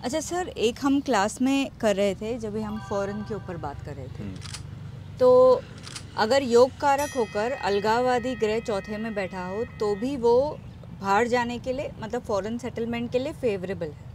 अच्छा सर, एक हम क्लास में कर रहे थे जब भी हम फॉरेन के ऊपर बात कर रहे थे, तो अगर योग कारक होकर अलगाववादी ग्रह चौथे में बैठा हो तो भी वो बाहर जाने के लिए मतलब फॉरेन सेटलमेंट के लिए फेवरेबल है,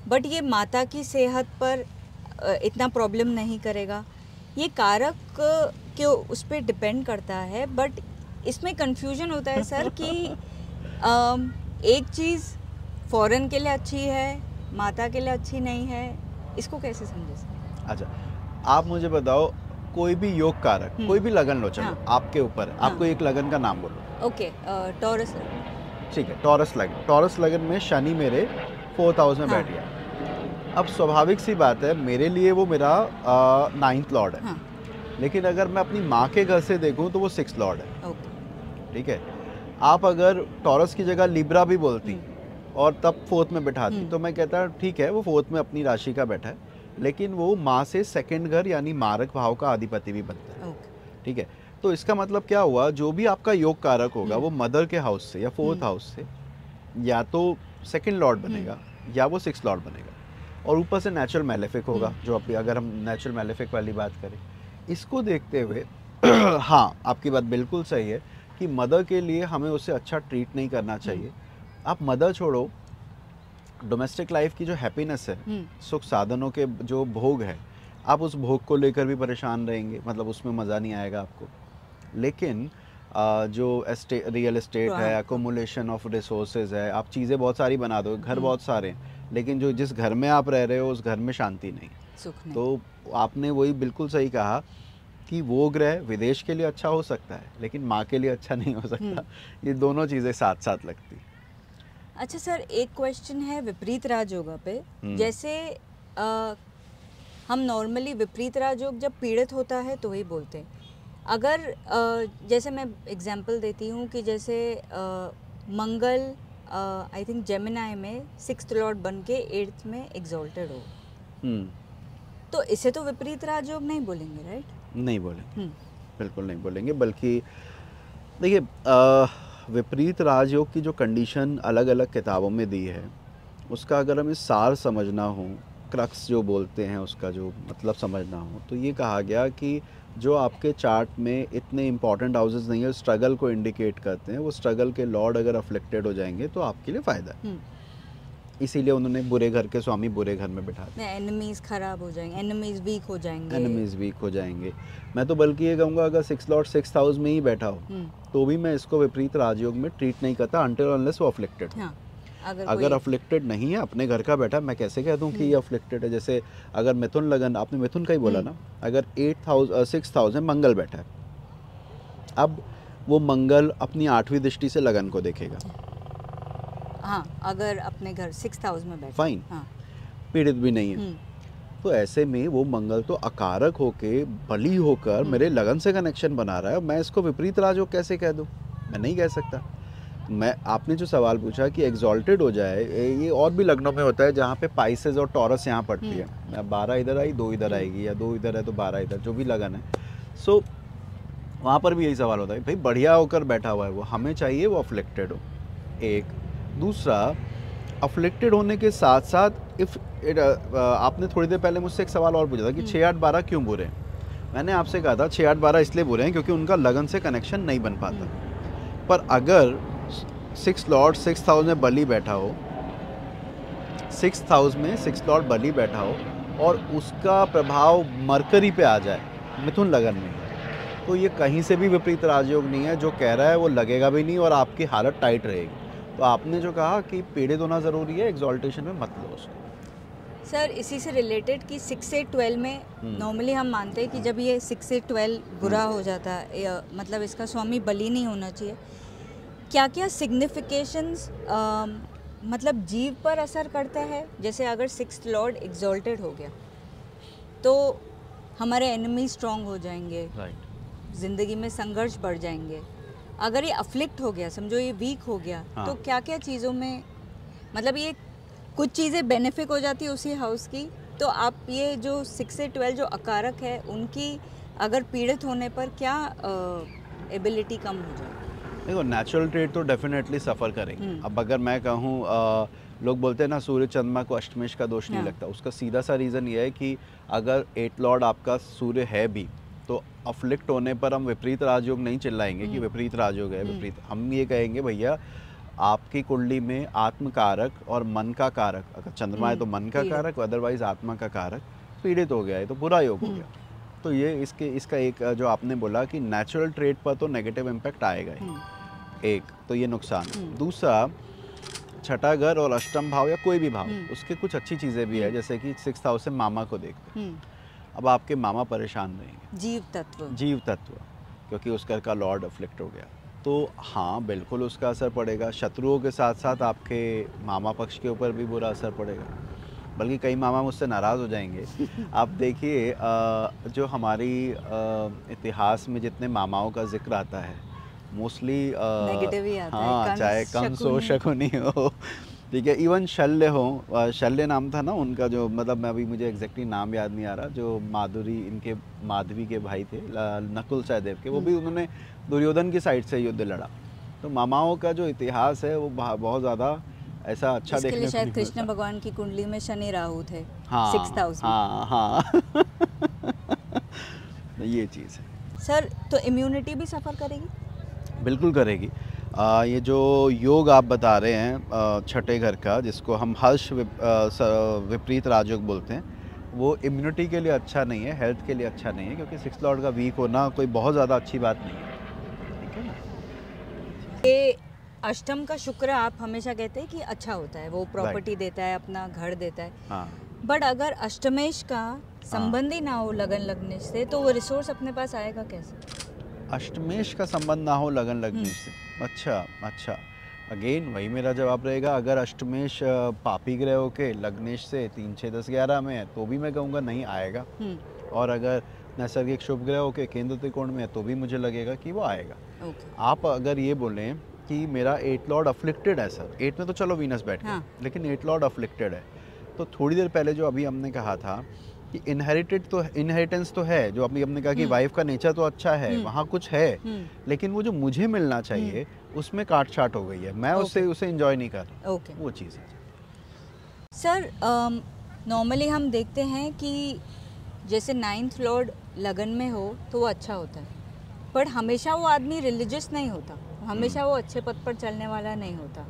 बट ये माता की सेहत पर इतना प्रॉब्लम नहीं करेगा। ये कारक के उस पर डिपेंड करता है, बट इसमें कंफ्यूजन होता है सर कि एक चीज़ फॉरेन के लिए अच्छी है, माता के लिए अच्छी नहीं है, इसको कैसे समझे सर? अच्छा, आप मुझे बताओ, कोई भी योग कारक, कोई भी लगन लो, चलो हाँ। आपके ऊपर, आपको एक लगन का नाम बोलो। Okay, taurus. ठीक है, टॉरस लगन। टॉरस लगन में शनि मेरे 4th हाउस में बैठ गया। अब स्वाभाविक सी बात है, मेरे लिए वो मेरा 9th लॉर्ड है। लेकिन अगर मैं अपनी माँ के घर से देखूं तो वो 6th लॉर्ड है। ठीक है, आप अगर टॉरस की जगह लिब्रा भी बोलती और तब 4th में बैठाती तो मैं कहता ठीक है, वो 4th में अपनी राशि का बैठा है, लेकिन वो माँ से 2nd घर यानी मारक भाव का अधिपति भी बनता है। ठीक है, तो इसका मतलब क्या हुआ, जो भी आपका योग कारक होगा वो मदर के हाउस से या 4th हाउस से या तो 2nd लॉर्ड बनेगा या वो 6th लॉर्ड बनेगा, और ऊपर से नेचुरल मैलेफिक होगा, जो अगर हम नेचुरल मैलेफिक वाली बात करें, इसको देखते हुए हाँ, आपकी बात बिल्कुल सही है कि मदर के लिए हमें उसे अच्छा ट्रीट नहीं करना चाहिए। आप मदर छोड़ो, डोमेस्टिक लाइफ की जो हैप्पीनेस है, सुख साधनों के जो भोग है, आप उस भोग को लेकर भी परेशान रहेंगे, मतलब उसमें मज़ा नहीं आएगा आपको। लेकिन जो रियल एस्टेट है, अकोमुलेशन ऑफ रिसोर्सेज है, आप चीज़ें बहुत सारी बना दो, घर बहुत सारे हैं, लेकिन जो जिस घर में आप रह रहे हो उस घर में शांति नहीं, सुख नहीं। तो आपने वही बिल्कुल सही कहा कि वो ग्रह विदेश के लिए अच्छा हो सकता है लेकिन माँ के लिए अच्छा नहीं हो सकता। ये दोनों चीज़ें साथ साथ लगती। अच्छा सर, एक क्वेश्चन है विपरीत राजयोग पे। जैसे हम नॉर्मली विपरीत राजयोग जब पीड़ित होता है तो ही बोलते हैं। अगर जैसे मैं एग्जांपल देती हूँ कि जैसे मंगल आई थिंक जेमिनाई में 6th लॉर्ड बन के 8th में एग्जॉल्टेड हो, तो इसे तो विपरीत राजयोग नहीं बोलेंगे, राइट? नहीं बोलेंगे, बिल्कुल नहीं बोलेंगे। बल्कि देखिए, विपरीत राजयोग की जो कंडीशन अलग अलग किताबों में दी है, उसका अगर हमें सार समझना हो, क्रक्स जो बोलते हैं उसका जो मतलब समझना हो, तो ये कहा गया कि जो आपके चार्ट में इतने इंपॉर्टेंट हाउसेस नहीं है, स्ट्रगल को इंडिकेट करते हैं, वो स्ट्रगल के लॉर्ड अगर अफ्लिक्टेड हो जाएंगे तो आपके लिए फ़ायदा है। इसीलिए उन्होंने बुरे घर के स्वामी बुरे घर में बिठा दिया। एनिमीज खराब हो जाएंगे, एनिमीज वीक हो जाएंगे, एनिमीज वीक हो जाएंगे। मैं तो बल्कि ये कहूँगा, अगर 6th लॉर्ड 6th हाउस में ही बैठा हो तो भी मैं इसको विपरीत राजयोग में ट्रीट नहीं करता अनटिल अनलेस वो अफ्लिक्टेड। हाँ, अगर अफ्लिक्टेड नहीं है, अपने घर का बैठा, मैं कैसे कह दूं कि ये अफ्लिक्टेड है? जैसे अगर मिथुन लगन, आपने मिथुन का ही बोला ना, अगर 6th हाउस में मंगल बैठा है, अब वो मंगल अपनी 8वीं दृष्टि से लगन को देखेगा। हाँ, अगर अपने घर 6th हाउस में बैठा, फाइन, हाँ, पीड़ित भी नहीं है, तो ऐसे में वो मंगल तो अकारक होके बली होकर मेरे लगन से कनेक्शन बना रहा है। मैं इसको विपरीत राजयोग कैसे कह दूं? मैं नहीं कह सकता। मैं, आपने जो सवाल पूछा कि एग्जॉल्टेड हो जाए, ये और भी लग्नों में होता है जहाँ पे पाइसेस और टॉरस यहाँ पड़ती है। 12 इधर आई, 2 इधर आएगी, या 2 इधर है तो 12 इधर, जो भी लगन है। सो वहाँ पर भी यही सवाल होता है, भाई बढ़िया होकर बैठा हुआ है वो, हमें चाहिए वो अफ्लिक्टेड हो। एक दूसरा, अफ्लिक्टेड होने के साथ साथ इफ आपने थोड़ी देर पहले मुझसे एक सवाल और पूछा था कि 6, 8, 12 क्यों बुरे हैं। मैंने आपसे कहा था 6, 8, 12 इसलिए बुरे हैं क्योंकि उनका लगन से कनेक्शन नहीं बन पाता। पर अगर 6th लॉर्ड 6th हाउस में बली बैठा हो, 6th हाउस में 6th लॉर्ड बली बैठा हो और उसका प्रभाव मरकरी पे आ जाए मिथुन लगन में, तो ये कहीं से भी विपरीत राजयोग नहीं है। जो कह रहा है वो लगेगा भी नहीं और आपकी हालत टाइट रहेगी। तो आपने जो कहा कि पीड़ित होना ज़रूरी है, एग्जॉल्टेशन में मत लो उसको। सर, इसी से रिलेटेड कि 6 से 12 में नॉर्मली हम मानते हैं कि जब ये 6 से 12 बुरा हो जाता है, मतलब इसका स्वामी बली नहीं होना चाहिए, क्या क्या सिग्निफिकेशंस मतलब जीव पर असर करता है? जैसे अगर 6th लॉर्ड एग्जॉल्टेड हो गया तो हमारे एनिमी स्ट्रॉन्ग हो जाएंगे, जिंदगी में संघर्ष बढ़ जाएंगे। अगर ये अफ्लिक्ट हो गया, समझो ये वीक हो गया, हाँ, तो क्या क्या चीज़ों में, मतलब ये कुछ चीज़ें बेनिफिक हो जाती है उसी हाउस की, तो आप ये जो 6 से 12 जो अकारक है उनकी अगर पीड़ित होने पर क्या एबिलिटी कम हो जाए? देखो, नेचुरल ट्रेड तो डेफिनेटली सफ़र करेंगे। अब अगर मैं कहूँ लोग बोलते हैं ना सूर्य चंद्रमा को अष्टमेश का दोष नहीं लगता, उसका सीधा सा रीज़न ये है कि अगर 8 लॉर्ड आपका सूर्य है भी तो अफ्लिक्ट होने पर हम विपरीत राजयोग नहीं चिल्लाएंगे कि विपरीत राजयोग है विपरीत, हम ये कहेंगे भैया आपकी कुंडली में आत्म कारक और मन का कारक, अगर चंद्रमा है तो मन का कारक, अदरवाइज आत्मा का कारक पीड़ित हो गया है तो बुरा योग हो गया। तो ये इसका एक जो आपने बोला कि नेचुरल ट्रेट पर तो नेगेटिव इम्पैक्ट आएगा ही, एक तो ये नुकसान। दूसरा, छठा घर और अष्टम भाव या कोई भी भाव उसके कुछ अच्छी चीज़ें भी है, जैसे कि 6th हाउस से मामा को देखते, अब आपके मामा परेशान रहेंगे, जीव तत्व क्योंकि उस घर का लॉर्ड अफ्लिक्ट हो गया, तो हाँ बिल्कुल उसका असर पड़ेगा। शत्रुओं के साथ साथ आपके मामा पक्ष के ऊपर भी बुरा असर पड़ेगा, बल्कि कई मामा मुझसे नाराज़ हो जाएंगे। आप देखिए जो हमारी इतिहास में जितने मामाओं का जिक्र आता है मोस्टली नेगेटिव ही आता है, हाँ, चाहे कंस हो शकुनी हो, ठीक है, इवन शल्य हो, शल्य नाम था ना उनका, जो मतलब मैं अभी मुझे एग्जैक्टली नाम याद नहीं आ रहा, जो माधवी के भाई थे नकुल सहदेव के, वो भी उन्होंने दुर्योधन की साइड से युद्ध लड़ा। तो मामाओं का जो इतिहास है वो बहुत ज़्यादा ऐसा अच्छा देखने को नहीं मिलता। शायद कृष्ण भगवान की कुंडली में शनि राहु थे, हाँ 6th हाउस में। हाँ ये चीज़ है सर। तो इम्यूनिटी भी सफ़र करेगी? बिल्कुल करेगी। ये जो योग आप बता रहे हैं छठे घर का, जिसको हम हर्ष विपरीत राजयोग बोलते हैं, वो इम्यूनिटी के लिए अच्छा नहीं है, हेल्थ के लिए अच्छा नहीं है, क्योंकि 6th लॉर्ड का वीक होना कोई बहुत ज़्यादा अच्छी बात नहीं है, ठीक है ना। ये अष्टम का शुक्र आप हमेशा कहते हैं कि अच्छा होता है, वो प्रॉपर्टी देता है, अपना घर देता है, हाँ। बट अगर अष्टमेश का संबंध ही ना हो लगन लगने से, तो वो रिसोर्स अपने पास आएगा कैसे? अष्टमेश का संबंध ना हो लगन लगने से, अच्छा अगेन वही मेरा जवाब रहेगा। अगर अष्टमेश पापी ग्रह होके लग्नेश से 3, 6, 10, 11 में है तो भी मैं कहूँगा नहीं आएगा, और अगर नैसर्गिक शुभ ग्रह होके केंद्र त्रिकोण में है तो भी मुझे लगेगा कि वो आएगा। आप अगर ये बोलें कि मेरा 8 लॉर्ड अफ्लिक्टेड है सर, 8 में तो चलो वीनस बैठ गया, लेकिन 8 लॉर्ड अफ्लिक्टेड है, तो थोड़ी देर पहले जो अभी हमने कहा था कि इनहेरिटेंस तो है, जो अभी हमने कहा कि वाइफ का नेचर तो अच्छा है, वहाँ कुछ है, लेकिन वो जो मुझे मिलना चाहिए उसमें काट छाट हो गई है, मैं उसे एंजॉय नहीं कर रहा, वो चीज़ है। सर नॉर्मली हम देखते हैं कि जैसे 9th लॉर्ड लगन में हो तो वो अच्छा होता है, पर हमेशा वो आदमी रिलीजियस नहीं होता, हमेशा वो अच्छे पद पर चलने वाला नहीं होता,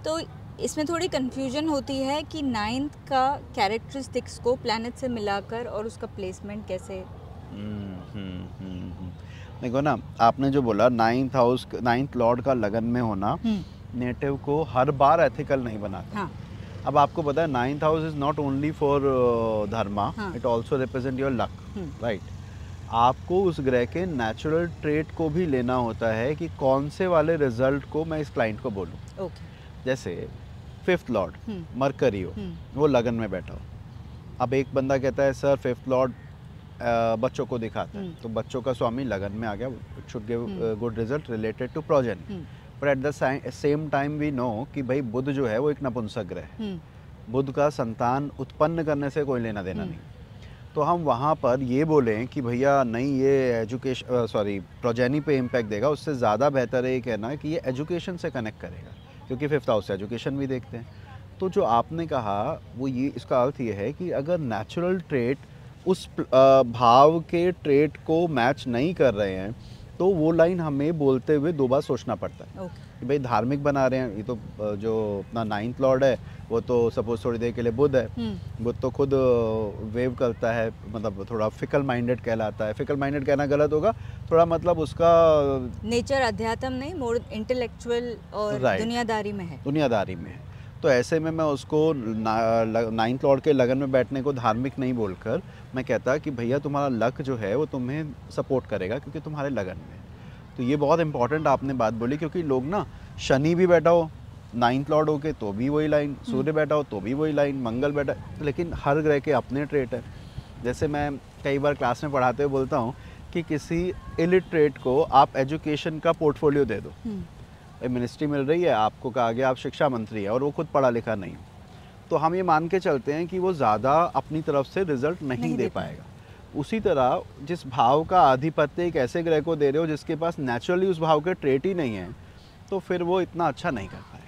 तो इसमें थोड़ी कंफ्यूजन होती है कि 9th का कैरेक्टरिस्टिक्स को प्लैनेट से मिलाकर और उसका प्लेसमेंट कैसे। देखो ना, आपने जो बोला 9th लॉर्ड का लगन में होना नेटिव को हर बार एथिकल नहीं बनाता। हाँ। अब आपको पता है 9th house is not only for Dharma, it also represent your luck, right. आपको उस ग्रह के नेचुरल ट्रेट को भी लेना होता है कि कौन से वाले रिजल्ट को मैं इस क्लाइंट को बोलूँ। जैसे 5th लॉर्ड मरकरी हो, वो लगन में बैठा हो, अब एक बंदा कहता है सर 5th लॉर्ड बच्चों को दिखाता है, तो बच्चों का स्वामी लगन में आ गया, it should give good result related to progeny, but at the same time we know कि भाई बुध जो है वो एक नपुंसक ग्रह है, बुध का संतान उत्पन्न करने से कोई लेना देना नहीं, तो हम वहाँ पर ये बोलें कि भैया नहीं ये प्रोजेनी पे इम्पैक्ट देगा, उससे ज़्यादा बेहतर है ये कहना कि ये एजुकेशन से कनेक्ट करेगा, क्योंकि 5th हाउस से एजुकेशन भी देखते हैं। तो जो आपने कहा वो ये, इसका अर्थ ये है कि अगर नेचुरल ट्रेट उस भाव के ट्रेट को मैच नहीं कर रहे हैं तो वो लाइन हमें बोलते हुए 2 बार सोचना पड़ता है कि भाई धार्मिक बना रहे हैं, ये तो जो अपना 9th लॉर्ड है वो तो सपोज थोड़ी देर के लिए बुध है, बुध तो खुद वेव करता है, मतलब थोड़ा फिकल माइंडेड कहलाता है, फिकल माइंडेड कहना गलत होगा, थोड़ा मतलब उसका नेचर अध्यात्म नहीं, मोर इंटेलेक्चुअल और दुनियादारी में है, तो ऐसे में मैं उसको 9th लॉर्ड के लगन में बैठने को धार्मिक नहीं बोलकर मैं कहता कि भैया तुम्हारा लक जो है वो तुम्हें सपोर्ट करेगा क्योंकि तुम्हारे लगन में। तो ये बहुत इंपॉर्टेंट आपने बात बोली, क्योंकि लोग ना शनि भी बैठा हो 9th लॉर्ड हो के तो भी वही लाइन, सूर्य बैठा हो तो भी वही लाइन, मंगल बैठा, लेकिन हर ग्रह के अपने ट्रेट है। जैसे मैं कई बार क्लास में पढ़ाते हुए बोलता हूँ कि किसी इलिटरेट को आप एजुकेशन का पोर्टफोलियो दे दो, मिनिस्ट्री मिल रही है, आपको कहा गया आप शिक्षा मंत्री है और वो खुद पढ़ा लिखा नहीं, तो हम ये मान के चलते हैं कि वो ज़्यादा अपनी तरफ से रिजल्ट नहीं दे पाएगा। उसी तरह जिस भाव का आधिपत्य एक ऐसे ग्रह को दे रहे हो जिसके पास नेचुरली उस भाव के ट्रेट ही नहीं है, तो फिर वो इतना अच्छा नहीं कर पाएगा।